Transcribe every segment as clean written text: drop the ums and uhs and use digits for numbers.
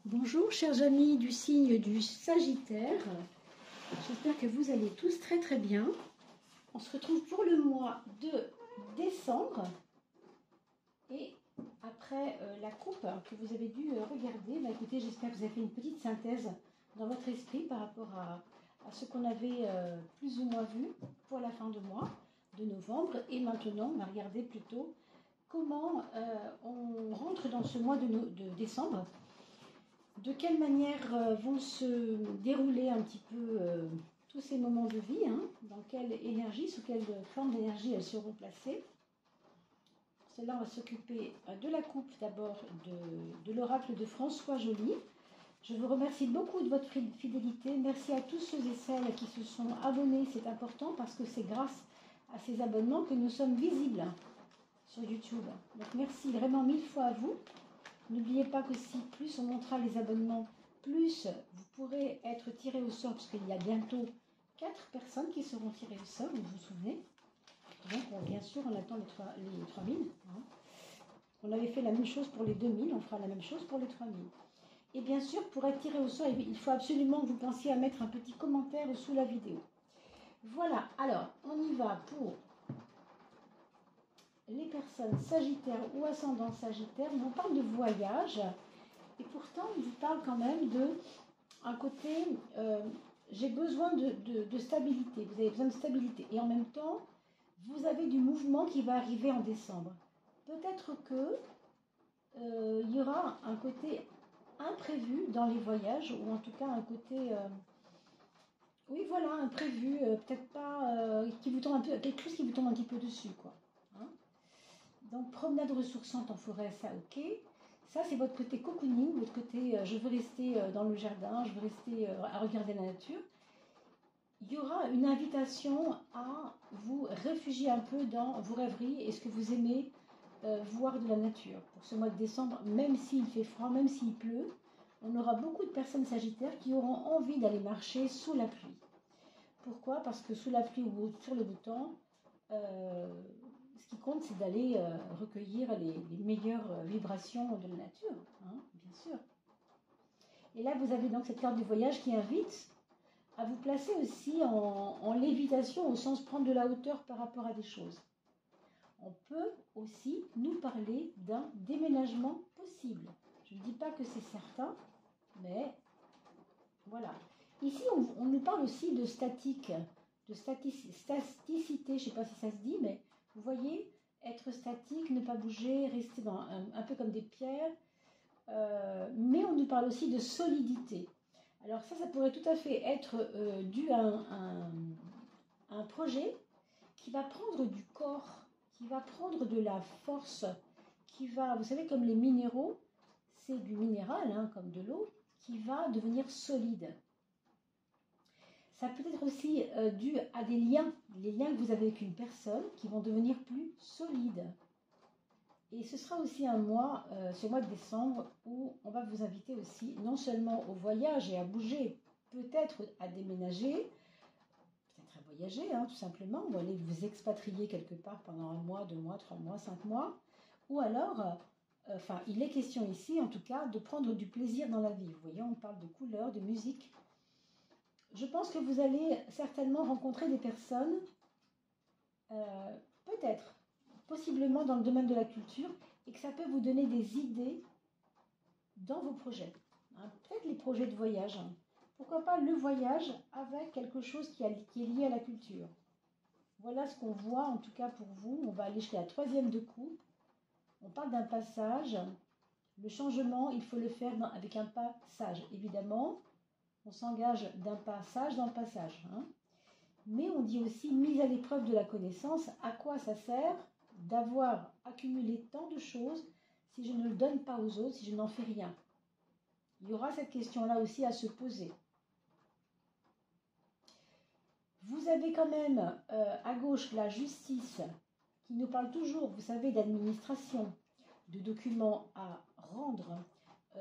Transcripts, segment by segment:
Bonjour chers amis du signe du Sagittaire, j'espère que vous allez tous très très bien. On se retrouve pour le mois de décembre et après la coupe que vous avez dû regarder, écoutez, j'espère que vous avez fait une petite synthèse dans votre esprit par rapport à ce qu'on avait plus ou moins vu pour la fin de mois de novembre. Et maintenant on va regarder plutôt comment on rentre dans ce mois de décembre. De quelle manière vont se dérouler un petit peu tous ces moments de vie, dans quelle énergie, sous quelle forme d'énergie elles seront placées. Pour cela, on va s'occuper de la coupe d'abord de l'oracle de François Joly. Je vous remercie beaucoup de votre fidélité. Merci à tous ceux et celles qui se sont abonnés. C'est important parce que c'est grâce à ces abonnements que nous sommes visibles sur YouTube. Donc merci vraiment 1000 fois à vous. N'oubliez pas que si plus on montrera les abonnements, plus vous pourrez être tiré au sort, parce qu'il y a bientôt 4 personnes qui seront tirées au sort, vous vous souvenez. Donc bien sûr, on attend les 3000. On avait fait la même chose pour les 2000, on fera la même chose pour les 3000. Et bien sûr, pour être tiré au sort, il faut absolument que vous pensiez à mettre un petit commentaire sous la vidéo. Voilà, alors on y va pour les personnes sagittaires ou ascendant sagittaire. On parle de voyage et pourtant on vous parle quand même de un côté j'ai besoin de stabilité, vous avez besoin de stabilité et en même temps vous avez du mouvement qui va arriver en décembre. Peut-être que il y aura un côté imprévu dans les voyages, ou en tout cas un côté oui voilà, imprévu, peut-être pas qui vous tombe un peu, quelque chose qui vous tombe un petit peu dessus quoi. Donc, promenade ressourçante en forêt, ça, ok. Ça, c'est votre côté cocooning, votre côté je veux rester dans le jardin, je veux rester à regarder la nature. Il y aura une invitation à vous réfugier un peu dans vos rêveries et ce que vous aimez voir de la nature. Pour ce mois de décembre, même s'il fait froid, même s'il pleut, on aura beaucoup de personnes sagittaires qui auront envie d'aller marcher sous la pluie. Pourquoi? Parce que sous la pluie ou sur le beau temps, ce qui compte, c'est d'aller recueillir les meilleures vibrations de la nature, bien sûr. Et là, vous avez donc cette carte du voyage qui invite à vous placer aussi en lévitation, au sens prendre de la hauteur par rapport à des choses. On peut aussi nous parler d'un déménagement possible. Je ne dis pas que c'est certain, mais voilà. Ici, on nous parle aussi de statique, de staticité, je ne sais pas si ça se dit, mais vous voyez, être statique, ne pas bouger, rester un peu comme des pierres. Mais on nous parle aussi de solidité. Alors ça pourrait tout à fait être dû à un projet qui va prendre du corps, qui va prendre de la force, qui va, vous savez, comme les minéraux, c'est du minéral, comme de l'eau, qui va devenir solide. Ça peut être aussi dû à des liens, les liens que vous avez avec une personne qui vont devenir plus solides. Et ce sera aussi un mois, ce mois de décembre, où on va vous inviter aussi non seulement au voyage et à bouger, peut-être à déménager, peut-être à voyager, tout simplement, ou aller vous expatrier quelque part pendant 1 mois, 2 mois, 3 mois, 5 mois, ou alors, il est question ici, en tout cas, de prendre du plaisir dans la vie. Vous voyez, on parle de couleurs, de musique. Je pense que vous allez certainement rencontrer des personnes, peut-être, possiblement dans le domaine de la culture, et que ça peut vous donner des idées dans vos projets. Peut-être les projets de voyage. Pourquoi pas le voyage avec quelque chose qui est lié à la culture. Voilà ce qu'on voit, en tout cas pour vous. On va aller jusqu'à la 3e de coupe. On parle d'un passage. Le changement, il faut le faire avec un pas sage, évidemment. On s'engage d'un pas sage dans le passage. Mais on dit aussi mise à l'épreuve de la connaissance. À quoi ça sert d'avoir accumulé tant de choses si je ne le donne pas aux autres, si je n'en fais rien? Il y aura cette question-là aussi à se poser. Vous avez quand même à gauche la justice qui nous parle toujours, vous savez, d'administration, de documents à rendre,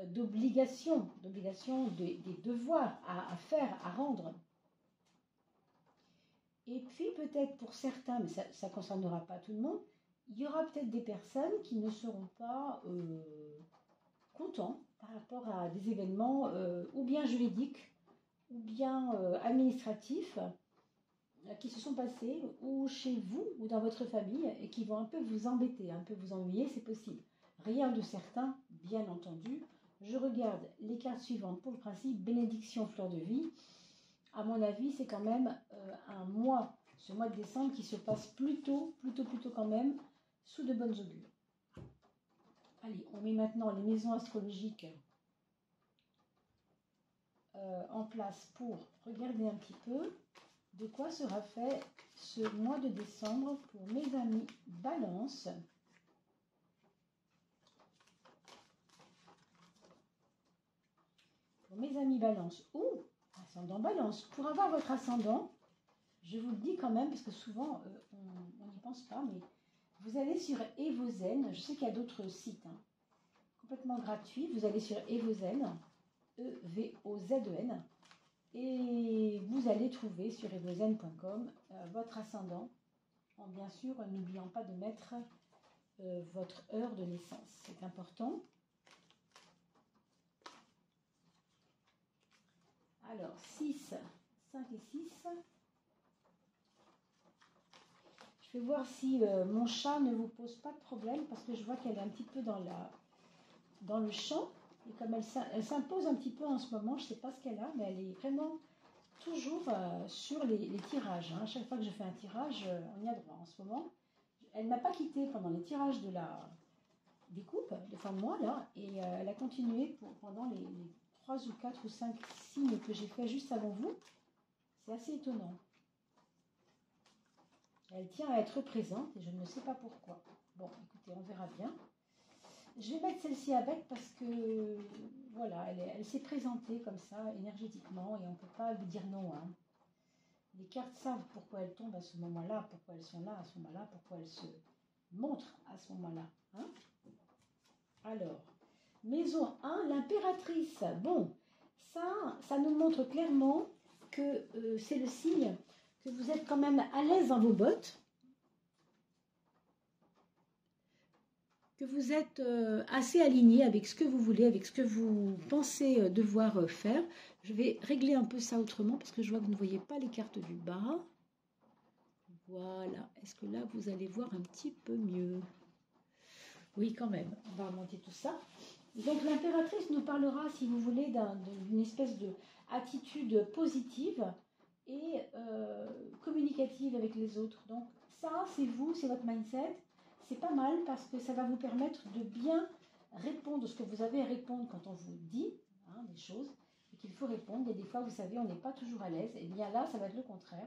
d'obligations, des devoirs à faire, à rendre. Et puis peut-être pour certains, mais ça ne concernera pas tout le monde, il y aura peut-être des personnes qui ne seront pas contents, par rapport à des événements ou bien juridiques ou bien administratifs qui se sont passés ou chez vous ou dans votre famille et qui vont un peu vous embêter, un peu vous ennuyer, c'est possible. Rien de certain, bien entendu. Je regarde les cartes suivantes pour le principe bénédiction fleur de vie. À mon avis, c'est quand même un mois, ce mois de décembre, qui se passe plutôt quand même sous de bonnes augures. Allez, on met maintenant les maisons astrologiques en place pour regarder un petit peu de quoi sera fait ce mois de décembre pour mes amis Balance. Pour mes amis Balance ou ascendant Balance. Pour avoir votre ascendant, je vous le dis quand même, parce que souvent on n'y pense pas, mais vous allez sur Evozen. Je sais qu'il y a d'autres sites complètement gratuits. Vous allez sur Evozen, E-V-O-Z-E-N, et vous allez trouver sur evozen.com votre ascendant, en bien sûr n'oubliant pas de mettre votre heure de naissance. C'est important. Alors, 6, 5 et 6. Je vais voir si mon chat ne vous pose pas de problème, parce que je vois qu'elle est un petit peu dans le champ. Et comme elle s'impose un petit peu en ce moment, je ne sais pas ce qu'elle a, mais elle est vraiment toujours sur les tirages. À chaque fois que je fais un tirage, on y a droit en ce moment. Elle ne m'a pas quitté pendant les tirages des coupes de fin de mois, là, et elle a continué pendant les 3 ou 4 ou 5 signes que j'ai fait juste avant vous. C'est assez étonnant. Elle tient à être présente et je ne sais pas pourquoi. Bon, écoutez, on verra bien. Je vais mettre celle-ci avec parce que, voilà, elle s'est présentée comme ça, énergétiquement, et on ne peut pas lui dire non. Les cartes savent pourquoi elles tombent à ce moment-là, pourquoi elles sont là à ce moment-là, pourquoi elles se montrent à ce moment-là. Alors, maison 1, l'impératrice. Bon, ça nous montre clairement que c'est le signe que vous êtes quand même à l'aise dans vos bottes, que vous êtes assez aligné avec ce que vous voulez, avec ce que vous pensez devoir faire. Je vais régler un peu ça autrement parce que je vois que vous ne voyez pas les cartes du bas. Voilà. Est-ce que là, vous allez voir un petit peu mieux? Oui, quand même. On va remonter tout ça. Donc, l'impératrice nous parlera, si vous voulez, d'une espèce d'attitude positive et communicative avec les autres. Donc, ça, c'est vous, c'est votre mindset. C'est pas mal parce que ça va vous permettre de bien répondre à ce que vous avez à répondre quand on vous dit des choses et qu'il faut répondre. Et des fois, vous savez, on n'est pas toujours à l'aise. Et bien là, ça va être le contraire.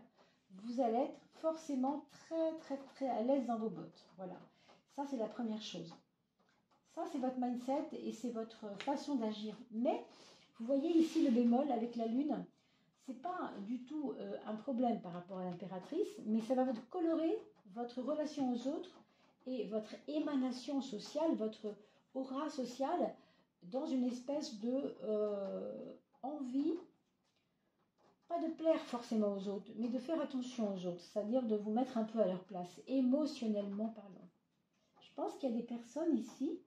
Vous allez être forcément très à l'aise dans vos bottes. Voilà. Ça, c'est la première chose. Ça, c'est votre mindset et c'est votre façon d'agir. Mais, vous voyez ici le bémol avec la lune. Ce n'est pas du tout un problème par rapport à l'impératrice, mais ça va vous colorer votre relation aux autres et votre émanation sociale, votre aura sociale, dans une espèce de envie, pas de plaire forcément aux autres, mais de faire attention aux autres, c'est-à-dire de vous mettre un peu à leur place, émotionnellement parlant. Je pense qu'il y a des personnes ici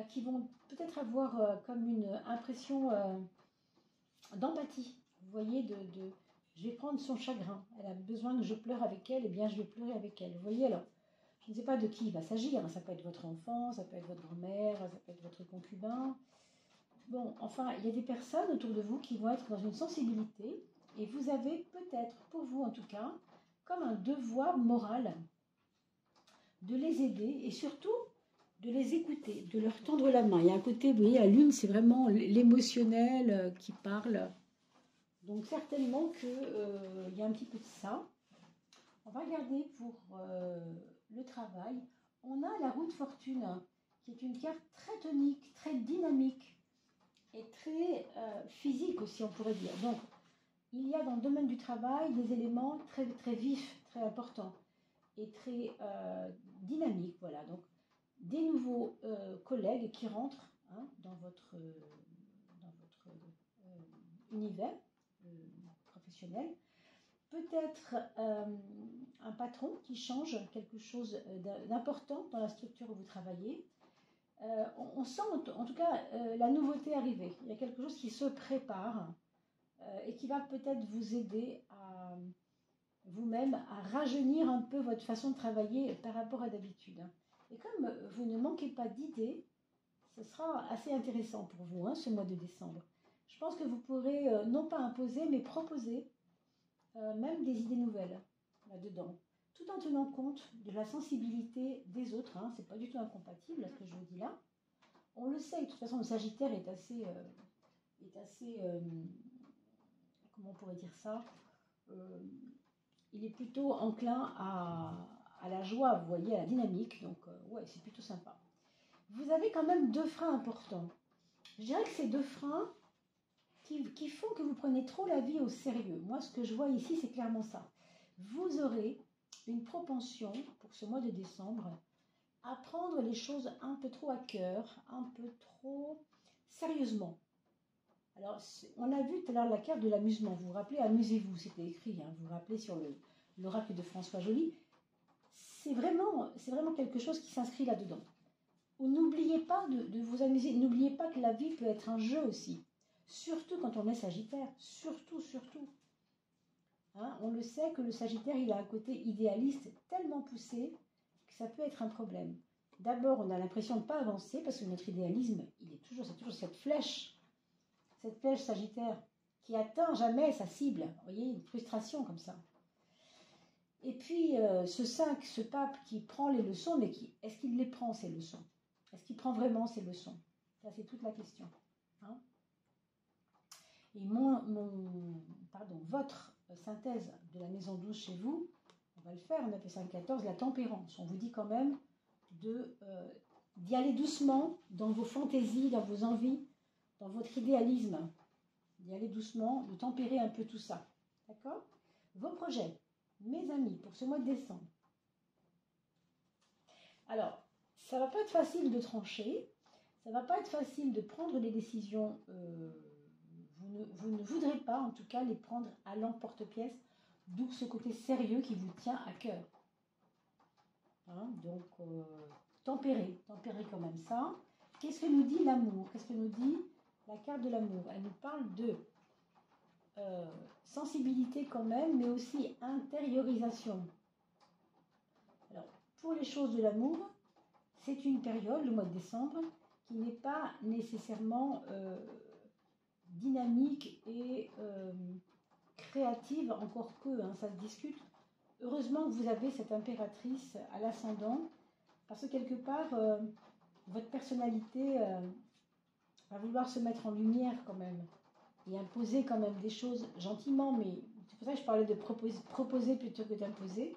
qui vont peut-être avoir comme une impression d'empathie. Vous voyez, je vais prendre son chagrin. Elle a besoin que je pleure avec elle, et bien je vais pleurer avec elle. Vous voyez, alors, je ne sais pas de qui il va s'agir. Ça peut être votre enfant, ça peut être votre grand-mère, ça peut être votre concubin. Bon, enfin, il y a des personnes autour de vous qui vont être dans une sensibilité, et vous avez peut-être, pour vous en tout cas, comme un devoir moral de les aider, et surtout de les écouter, de leur tendre la main. Il y a un côté, vous voyez, la lune, c'est vraiment l'émotionnel qui parle. Donc certainement qu'il y a un petit peu de ça. On va regarder pour le travail. On a la roue de fortune, qui est une carte très tonique, très dynamique et très physique aussi, on pourrait dire. Donc, il y a dans le domaine du travail des éléments très vifs, très importants et très dynamiques. Voilà, donc des nouveaux collègues qui rentrent dans votre univers professionnel. Peut-être un patron qui change quelque chose d'important dans la structure où vous travaillez. On sent en tout cas la nouveauté arriver. Il y a quelque chose qui se prépare et qui va peut-être vous aider à vous-même à rajeunir un peu votre façon de travailler par rapport à d'habitude. Et comme vous ne manquez pas d'idées, ce sera assez intéressant pour vous, hein, ce mois de décembre. Je pense que vous pourrez non pas imposer, mais proposer même des idées nouvelles là-dedans, tout en tenant compte de la sensibilité des autres. Hein, c'est pas du tout incompatible à ce que je vous dis là. On le sait, de toute façon, le Sagittaire est assez comment on pourrait dire ça, il est plutôt enclin à la joie, vous voyez, à la dynamique. Donc, ouais, c'est plutôt sympa. Vous avez quand même deux freins importants. Je dirais que c'est deux freins qui font que vous prenez trop la vie au sérieux. Moi, ce que je vois ici, c'est clairement ça. Vous aurez une propension, pour ce mois de décembre, à prendre les choses un peu trop à cœur, un peu trop sérieusement. Alors, on a vu tout à l'heure la carte de l'amusement. Vous vous rappelez, amusez-vous, c'était écrit. Hein, vous vous rappelez sur l'oracle de François Joly. C'est vraiment quelque chose qui s'inscrit là-dedans. N'oubliez pas de vous amuser. N'oubliez pas que la vie peut être un jeu aussi. Surtout quand on est Sagittaire. Surtout. Hein, on le sait que le Sagittaire, il a un côté idéaliste tellement poussé que ça peut être un problème. D'abord, on a l'impression de ne pas avancer parce que notre idéalisme, c'est toujours cette flèche Sagittaire qui atteint jamais sa cible. Vous voyez, une frustration comme ça. Et puis, ce 5, ce pape qui prend les leçons, mais est-ce qu'il les prend, ces leçons? Est-ce qu'il prend vraiment ces leçons? Ça, c'est toute la question. Hein, et votre synthèse de la maison 12 chez vous, on va le faire, on appelle ça le 14, la tempérance. On vous dit quand même d'y aller doucement dans vos fantaisies, dans vos envies, dans votre idéalisme, d'y aller doucement, de tempérer un peu tout ça. D'accord? Vos projets, mes amis, pour ce mois de décembre. Alors, ça ne va pas être facile de trancher, ça ne va pas être facile de prendre des décisions, vous ne voudrez pas en tout cas les prendre à l'emporte-pièce, d'où ce côté sérieux qui vous tient à cœur. Hein, donc, tempérez quand même ça. Qu'est-ce que nous dit l'amour? Qu'est-ce que nous dit la carte de l'amour? Elle nous parle de sensibilité quand même, mais aussi intériorisation. Alors, pour les choses de l'amour, c'est une période, le mois de décembre, qui n'est pas nécessairement dynamique et créative, encore que, hein, ça se discute. Heureusement que vous avez cette impératrice à l'ascendant, parce que quelque part, votre personnalité va vouloir se mettre en lumière quand même, et imposer quand même des choses gentiment, mais c'est pour ça que je parlais de proposer plutôt que d'imposer.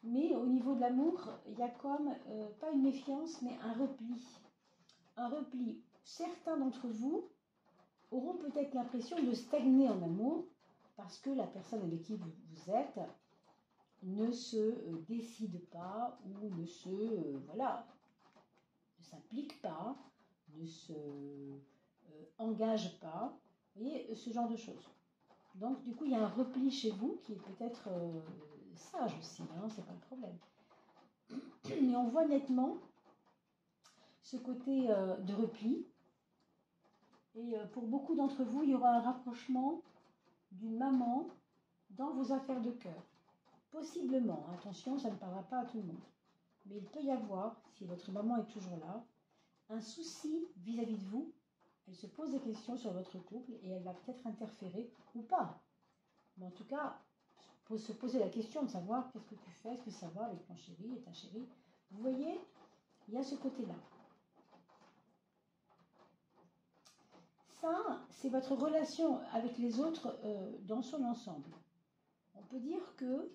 Mais au niveau de l'amour, il y a comme, pas une méfiance, mais un repli. Un repli. Certains d'entre vous auront peut-être l'impression de stagner en amour, parce que la personne avec qui vous êtes ne se décide pas, ou ne s'implique pas, ne se engage pas. Vous voyez, ce genre de choses. Donc, du coup, il y a un repli chez vous qui est peut-être sage aussi, hein, c'est pas le problème. Mais on voit nettement ce côté de repli. Et pour beaucoup d'entre vous, il y aura un rapprochement d'une maman dans vos affaires de cœur. Possiblement, attention, ça ne parlera pas à tout le monde. Mais il peut y avoir, si votre maman est toujours là, un souci vis-à-vis de vous. Elle se pose des questions sur votre couple et elle va peut-être interférer ou pas. Mais en tout cas, se poser la question de savoir qu'est-ce que tu fais, est-ce que ça va avec ton chéri et ta chérie. Vous voyez, il y a ce côté-là. Ça, c'est votre relation avec les autres dans son ensemble. On peut dire que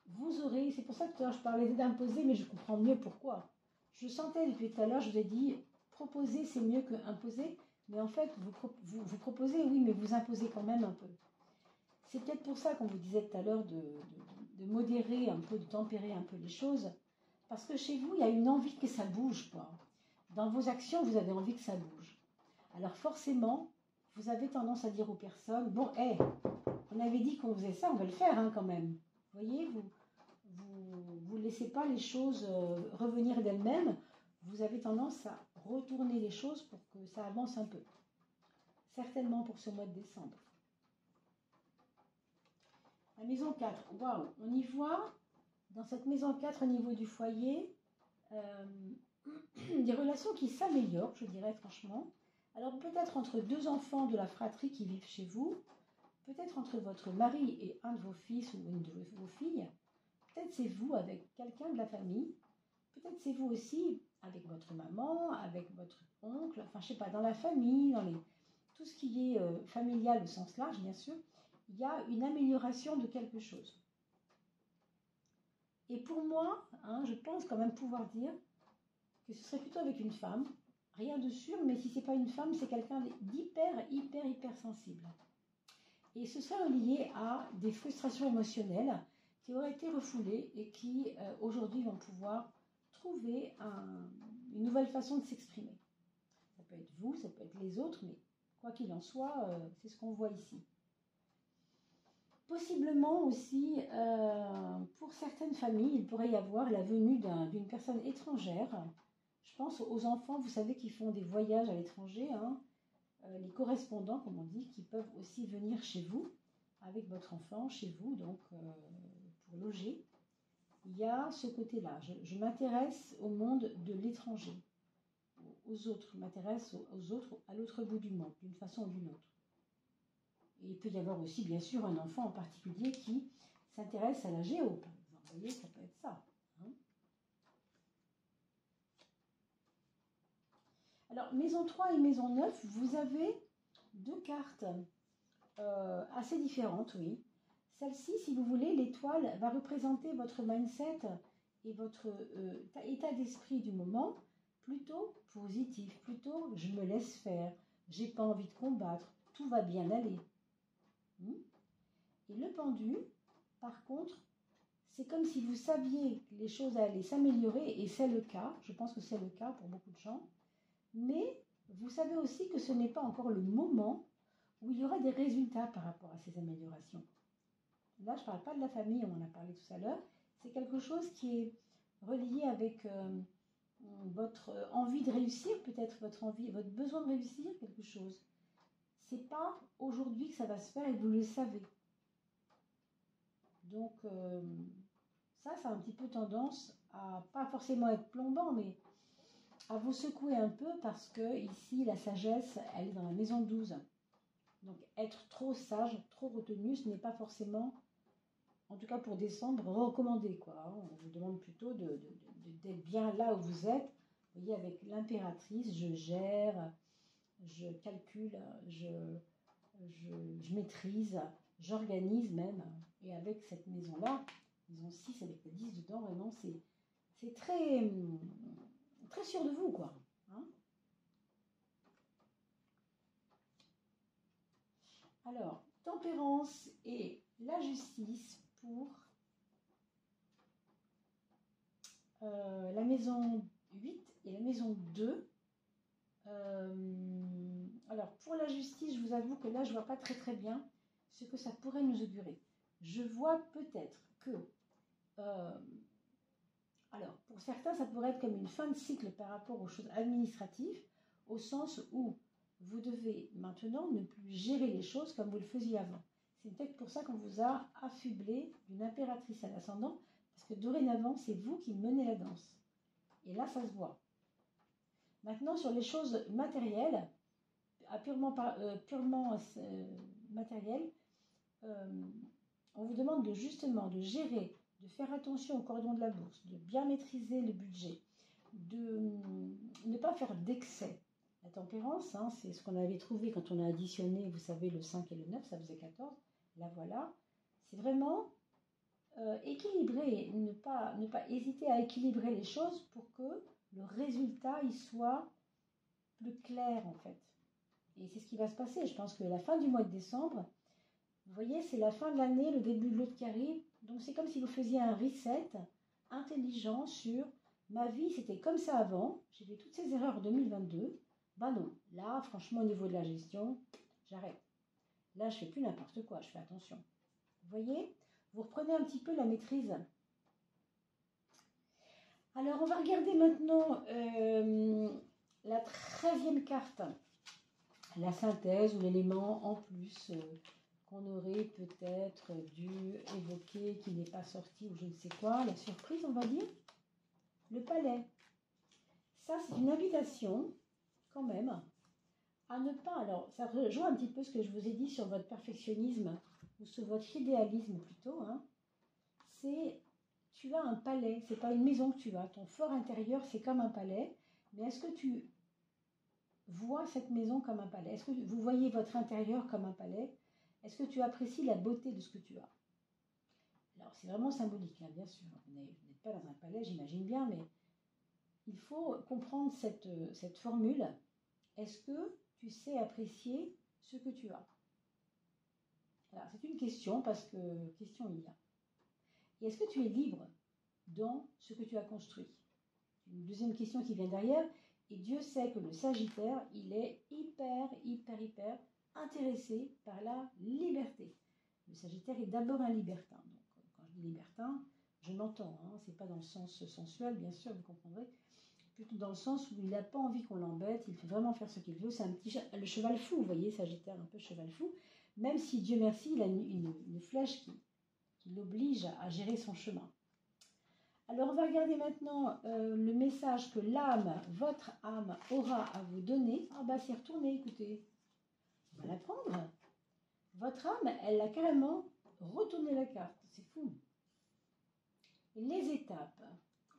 vous aurez, c'est pour ça que je parlais d'imposer, mais je comprends mieux pourquoi. Je sentais depuis tout à l'heure, je vous ai dit, proposer c'est mieux que imposer, mais en fait, vous proposez, oui, mais vous imposez quand même un peu. C'est peut-être pour ça qu'on vous disait tout à l'heure de modérer un peu, de tempérer un peu les choses, parce que chez vous, il y a une envie que ça bouge, quoi. Dans vos actions, vous avez envie que ça bouge. Alors forcément, vous avez tendance à dire aux personnes, bon, on avait dit qu'on faisait ça, on va le faire hein, quand même. Vous voyez, vous laissez pas les choses revenir d'elles-mêmes. vous avez tendance à retourner les choses pour que ça avance un peu. Certainement pour ce mois de décembre. La maison 4, waouh, on y voit, dans cette maison 4 au niveau du foyer, des relations qui s'améliorent, je dirais franchement. Alors peut-être entre deux enfants de la fratrie qui vivent chez vous, peut-être entre votre mari et un de vos fils ou une de vos filles, peut-être c'est vous avec quelqu'un de la famille, peut-être c'est vous aussi avec votre maman, avec votre oncle, enfin je sais pas, dans la famille, tout ce qui est familial au sens large bien sûr, il y a une amélioration de quelque chose. Et pour moi, je pense quand même pouvoir dire que ce serait plutôt avec une femme, rien de sûr, mais si ce n'est pas une femme, c'est quelqu'un hyper sensible. Et ce serait lié à des frustrations émotionnelles qui auraient été refoulées et qui aujourd'hui vont pouvoir trouver une nouvelle façon de s'exprimer. Ça peut être vous, ça peut être les autres, mais quoi qu'il en soit, c'est ce qu'on voit ici. Possiblement aussi, pour certaines familles, il pourrait y avoir la venue d'une personne étrangère. Je pense aux enfants, vous savez, qui font des voyages à l'étranger, les correspondants, comme on dit, qui peuvent aussi venir chez vous, avec votre enfant, chez vous, donc pour loger. Il y a ce côté-là. Je m'intéresse au monde de l'étranger, aux autres, je m'intéresse aux autres à l'autre bout du monde, d'une façon ou d'une autre. Et il peut y avoir aussi, bien sûr, un enfant en particulier qui s'intéresse à la géo, par exemple. Vous voyez, ça peut être ça. Alors, maison 3 et maison 9, vous avez deux cartes assez différentes, oui. Celle-ci, si vous voulez, l'étoile va représenter votre mindset et votre état d'esprit du moment, plutôt positif, plutôt je me laisse faire, j'ai pas envie de combattre, tout va bien aller. Et le pendu, par contre, c'est comme si vous saviez que les choses allaient s'améliorer, et c'est le cas, je pense que c'est le cas pour beaucoup de gens, mais vous savez aussi que ce n'est pas encore le moment où il y aura des résultats par rapport à ces améliorations. Là, je ne parle pas de la famille, on en a parlé tout à l'heure, c'est quelque chose qui est relié avec votre envie de réussir, peut-être votre besoin de réussir quelque chose. C'est pas aujourd'hui que ça va se faire et vous le savez. Donc, ça a un petit peu tendance à, pas forcément être plombant, mais à vous secouer un peu parce que ici, la sagesse, elle est dans la maison 12. Donc, être trop sage, trop retenu, ce n'est pas forcément, en tout cas pour décembre, recommandé, quoi. On vous demande plutôt d'être bien là où vous êtes. Vous voyez, avec l'impératrice, je gère, je calcule, je maîtrise, j'organise même. Et avec cette maison-là, maison 6 avec le 10 dedans, vraiment, c'est très, très sûr de vous, quoi. Alors, tempérance et la justice pour la maison 8 et la maison 2. Alors, pour la justice, je vous avoue que là, je ne vois pas très bien ce que ça pourrait nous augurer. Je vois peut-être que, alors, pour certains, ça pourrait être comme une fin de cycle par rapport aux choses administratives, au sens où vous devez maintenant ne plus gérer les choses comme vous le faisiez avant. C'est peut-être pour ça qu'on vous a affublé d'une impératrice à l'ascendant, parce que dorénavant, c'est vous qui menez la danse. Et là, ça se voit. Maintenant, sur les choses matérielles, purement matérielles, on vous demande justement de gérer, de faire attention au cordon de la bourse, de bien maîtriser le budget, de ne pas faire d'excès. La tempérance, c'est ce qu'on avait trouvé quand on a additionné, vous savez, le 5 et le 9, ça faisait 14. Là, voilà. C'est vraiment équilibrer, ne pas hésiter à équilibrer les choses pour que le résultat il soit plus clair, en fait. Et c'est ce qui va se passer. Je pense que la fin du mois de décembre, vous voyez, c'est la fin de l'année, le début de l'autre qui arrive. Donc, c'est comme si vous faisiez un reset intelligent sur ma vie, c'était comme ça avant. J'ai fait toutes ces erreurs en 2022. Ben non, là, franchement, au niveau de la gestion, j'arrête. Là, je fais plus n'importe quoi, je fais attention. Vous voyez, vous reprenez un petit peu la maîtrise. Alors, on va regarder maintenant la 13e carte, la synthèse ou l'élément en plus qu'on aurait peut-être dû évoquer, qui n'est pas sorti ou je ne sais quoi, la surprise, on va dire, le palais. Ça, c'est une invitation, quand même, à ne pas... Alors, ça rejoint un petit peu ce que je vous ai dit sur votre perfectionnisme, ou sur votre idéalisme plutôt, hein. C'est... Tu as un palais, c'est pas une maison que tu as. Ton fort intérieur, c'est comme un palais. Mais est-ce que tu vois cette maison comme un palais? Est-ce que vous voyez votre intérieur comme un palais? Est-ce que tu apprécies la beauté de ce que tu as? Alors, c'est vraiment symbolique, hein, bien sûr. Vous n'êtes pas dans un palais, j'imagine bien, mais il faut comprendre cette formule. Est-ce que tu sais apprécier ce que tu as? Alors, c'est une question, parce que question il y a. Et est-ce que tu es libre dans ce que tu as construit? Une deuxième question qui vient derrière. Et Dieu sait que le Sagittaire, il est hyper intéressé par la liberté. Le Sagittaire est d'abord un libertin. Donc, quand je dis libertin, je m'entends. Hein, c'est pas dans le sens sensuel, bien sûr, vous comprendrez. Plutôt dans le sens où il n'a pas envie qu'on l'embête. Il fait vraiment faire ce qu'il veut. C'est un petit le cheval fou, vous voyez, Sagittaire, un peu cheval fou. Même si, Dieu merci, il a une flèche qui l'oblige à gérer son chemin. Alors, on va regarder maintenant le message que l'âme, votre âme, aura à vous donner. Ah bah, c'est retourné, écoutez. On va la prendre. Votre âme, elle a carrément retourné la carte. C'est fou. Et les étapes.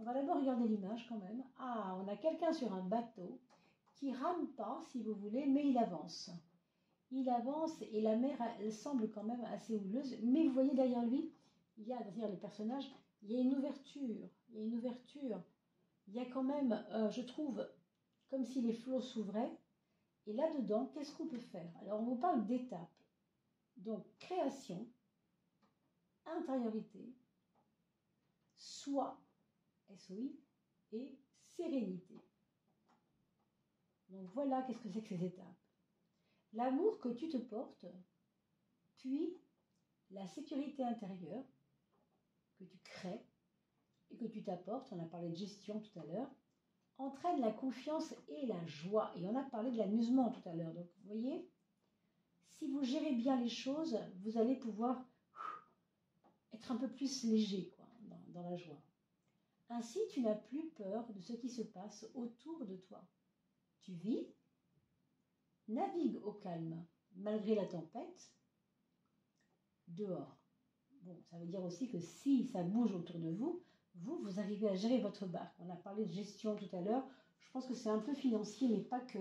On va d'abord regarder l'image quand même. Ah, on a quelqu'un sur un bateau qui rame pas, si vous voulez, mais il avance. Il avance et la mer, elle semble quand même assez houleuse. Mais vous voyez derrière lui, il y a derrière les personnages, il y a une ouverture. Il y a une ouverture. Il y a quand même, je trouve, comme si les flots s'ouvraient. Et là-dedans, qu'est-ce qu'on peut faire? Alors, on vous parle d'étapes. Donc, création, intériorité, soi, SOI, et sérénité. Donc, voilà qu'est-ce que c'est que ces étapes. L'amour que tu te portes, puis la sécurité intérieure que tu crées et que tu t'apportes, on a parlé de gestion tout à l'heure, entraîne la confiance et la joie. Et on a parlé de l'amusement tout à l'heure. Donc, vous voyez, si vous gérez bien les choses, vous allez pouvoir être un peu plus léger quoi, dans la joie. Ainsi, tu n'as plus peur de ce qui se passe autour de toi. Tu vis, navigues au calme, malgré la tempête, dehors. Bon, ça veut dire aussi que si ça bouge autour de vous, vous arrivez à gérer votre barque. On a parlé de gestion tout à l'heure. Je pense que c'est un peu financier, mais pas que.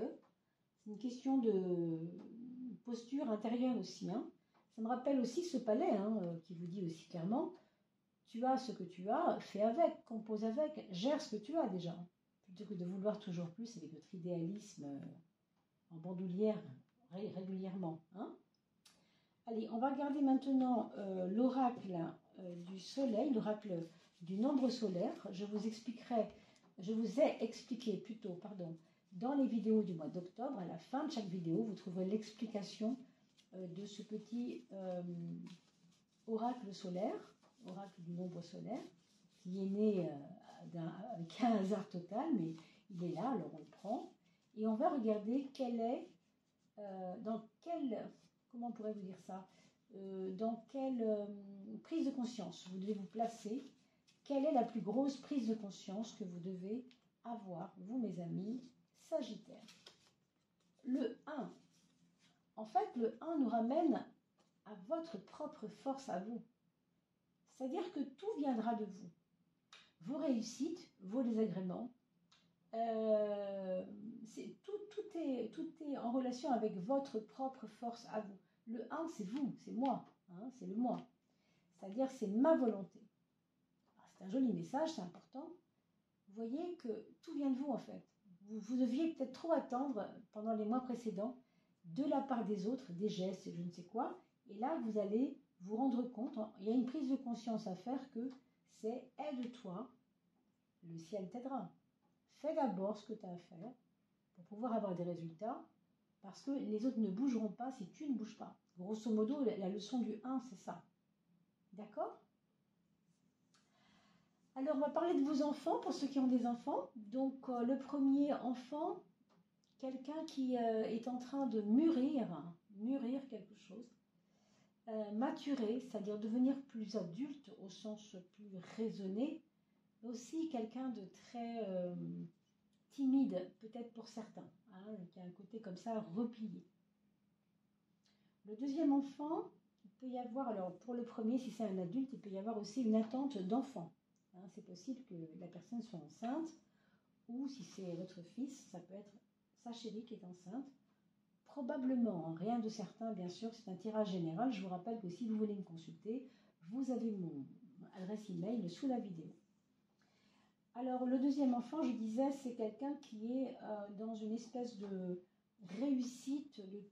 C'est une question de posture intérieure aussi. Hein. Ça me rappelle aussi ce palais qui vous dit aussi clairement, tu as ce que tu as, fais avec, compose avec, gère ce que tu as déjà. Plutôt que de vouloir toujours plus avec votre idéalisme en bandoulière régulièrement. Hein. Allez, on va regarder maintenant l'oracle du soleil, l'oracle du nombre solaire. Je vous ai expliqué plutôt, pardon, dans les vidéos du mois d'octobre. À la fin de chaque vidéo, vous trouverez l'explication de ce petit oracle solaire, oracle du nombre solaire, qui est né avec un hasard total, mais il est là, alors on le prend. Et on va regarder comment on pourrait vous dire ça, dans quelle prise de conscience vous devez vous placer, quelle est la plus grosse prise de conscience que vous devez avoir, vous mes amis Sagittaires. Le 1. En fait, le 1 nous ramène à votre propre force à vous. C'est-à-dire que tout viendra de vous. Vos réussites, vos désagréments, tout est en relation avec votre propre force à vous. Le 1, c'est vous, c'est moi, hein, c'est le moi. C'est-à-dire, c'est ma volonté. C'est un joli message, c'est important. Vous voyez que tout vient de vous, en fait. Vous deviez peut-être trop attendre pendant les mois précédents de la part des autres, des gestes, je ne sais quoi. Et là, vous allez vous rendre compte, il y a une prise de conscience à faire que c'est aide-toi, le ciel t'aidera. Fais d'abord ce que tu as à faire pour pouvoir avoir des résultats, parce que les autres ne bougeront pas si tu ne bouges pas. Grosso modo, la leçon du 1, c'est ça. D'accord? Alors, on va parler de vos enfants, pour ceux qui ont des enfants. Donc, le premier enfant, quelqu'un qui est en train de mûrir quelque chose, maturer, c'est-à-dire devenir plus adulte au sens plus raisonné, mais aussi quelqu'un de très timide, peut-être pour certains, hein, qui a un côté comme ça replié. Le deuxième enfant, il peut y avoir, alors pour le premier, si c'est un adulte, il peut y avoir aussi une attente d'enfant. Hein, c'est possible que la personne soit enceinte, ou si c'est votre fils, ça peut être sa chérie qui est enceinte. Probablement, hein, rien de certain, bien sûr, c'est un tirage général. Je vous rappelle que si vous voulez me consulter, vous avez mon adresse email sous la vidéo. Alors, le deuxième enfant, je disais, c'est quelqu'un qui est dans une espèce de réussite, de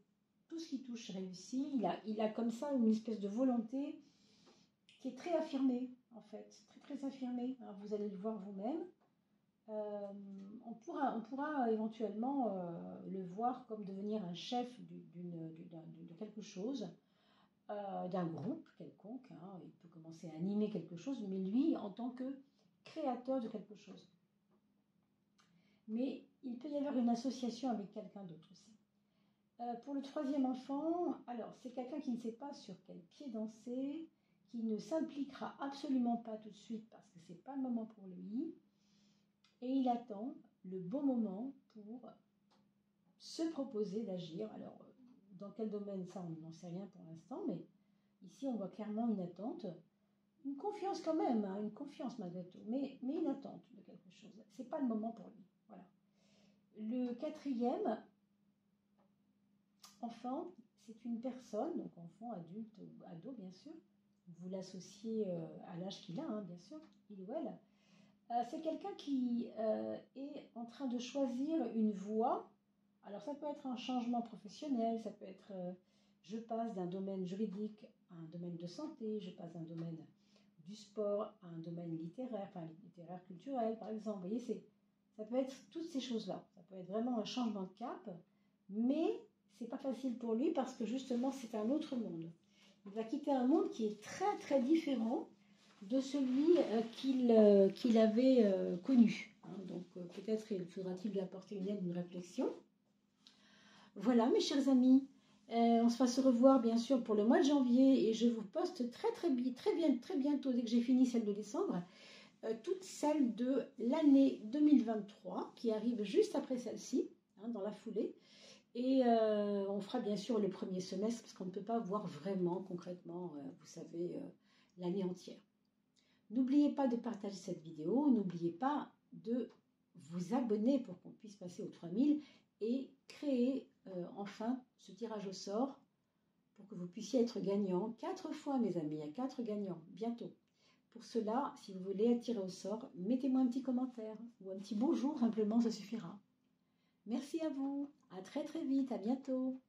tout ce qui touche réussi. Il a comme ça une espèce de volonté qui est très affirmée, en fait, très affirmée. Hein, vous allez le voir vous-même. On pourra éventuellement le voir comme devenir un chef de quelque chose, d'un groupe quelconque. Hein. Il peut commencer à animer quelque chose, mais lui, en tant que créateur de quelque chose. Mais il peut y avoir une association avec quelqu'un d'autre aussi. Pour le troisième enfant, alors c'est quelqu'un qui ne sait pas sur quel pied danser, qui ne s'impliquera absolument pas tout de suite parce que ce n'est pas le moment pour lui. Et il attend le bon moment pour se proposer d'agir. Alors, dans quel domaine, ça, on n'en sait rien pour l'instant, mais ici, on voit clairement une attente, une confiance quand même, hein, une confiance malgré tout, mais une attente de quelque chose. Ce n'est pas le moment pour lui. Voilà. Le quatrième enfant, c'est une personne, donc enfant, adulte ou ado, bien sûr. Vous l'associez à l'âge qu'il a, hein, bien sûr, il ou elle. C'est quelqu'un qui est en train de choisir une voie. Alors ça peut être un changement professionnel, ça peut être je passe d'un domaine juridique à un domaine de santé, je passe d'un domaine du sport à un domaine littéraire, enfin littéraire culturel par exemple. Vous voyez, ça peut être toutes ces choses-là. Ça peut être vraiment un changement de cap, mais c'est pas facile pour lui parce que justement c'est un autre monde. Il va quitter un monde qui est très très différent de celui qu'il avait connu. Hein. Donc peut-être faudra-t-il lui apporter une aide, une réflexion. Voilà mes chers amis, on va se revoir bien sûr pour le mois de janvier et je vous poste très bientôt, dès que j'ai fini celle de décembre, toutes celles de l'année 2023 qui arrivent juste après celle-ci, hein, dans la foulée. Et on fera bien sûr le premier semestre parce qu'on ne peut pas voir vraiment concrètement, vous savez, l'année entière. N'oubliez pas de partager cette vidéo, n'oubliez pas de vous abonner pour qu'on puisse passer aux 3000 et créer enfin ce tirage au sort pour que vous puissiez être gagnant 4 fois mes amis, il y a 4 gagnants bientôt. Pour cela, si vous voulez être tiré au sort, mettez-moi un petit commentaire ou un petit bonjour, simplement ça suffira. Merci à vous, à très vite, à bientôt.